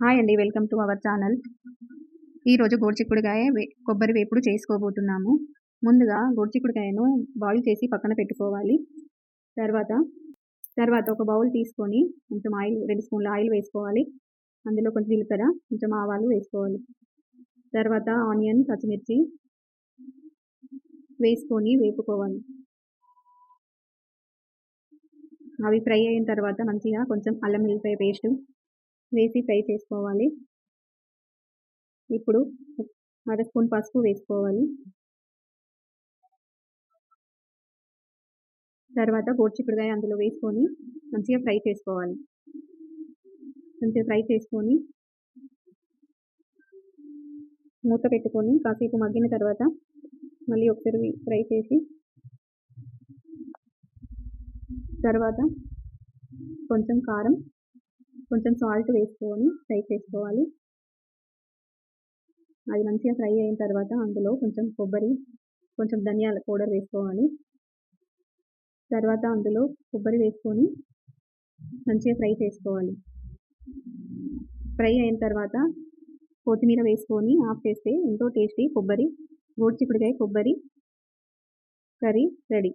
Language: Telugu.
హాయ్ అండి. Welcome to our channel. ఈరోజు గోరుచిక్కుడుకాయ కొబ్బరి వేపుడు చేసుకోబోతున్నాము. ముందుగా గోరుచిక్కుడుకాయను బాయిల్ చేసి పక్కన పెట్టుకోవాలి. తర్వాత తర్వాత ఒక బౌల్ తీసుకొని కొంచెం ఆయిల్ 2 స్పూన్ల ఆయిల్ వేసుకోవాలి. అందులో కొంచెం జీలకర్ర, కొంచెం ఆవాలు వేసుకోవాలి. తర్వాత ఆనియన్, పచ్చిమిర్చి వేసుకొని వేపుకోవాలి. అవి ఫ్రై అయిన తర్వాత మంచిగా కొంచెం అల్లం వెల్లిపాయ పేస్ట్ వేసి ఫ్రై చేసుకోవాలి. ఇప్పుడు అర స్పూన్ పసుపు వేసుకోవాలి. తర్వాత గోరుచిక్కుడుకాయ అందులో వేసుకొని మంచిగా ఫ్రై చేసుకోవాలి. మంచిగా ఫ్రై చేసుకొని మూత పెట్టుకొని కాసేపు మగ్గిన తర్వాత మళ్ళీ ఒకసారి ఫ్రై చేసి తర్వాత కొంచెం కారం, కొంచెం సాల్ట్ వేసుకొని ఫ్రై చేసుకోవాలి. అది మంచిగా ఫ్రై అయిన తర్వాత అందులో కొంచెం కొబ్బరి, కొంచెం ధనియాల పౌడర్ వేసుకోవాలి. తర్వాత అందులో కొబ్బరి వేసుకొని మంచిగా ఫ్రై చేసుకోవాలి. ఫ్రై అయిన తర్వాత కొత్తిమీర వేసుకొని ఆఫ్ చేస్తే ఎంతో టేస్టీ గోరుచిక్కుడుకాయ కొబ్బరి కర్రీ రెడీ.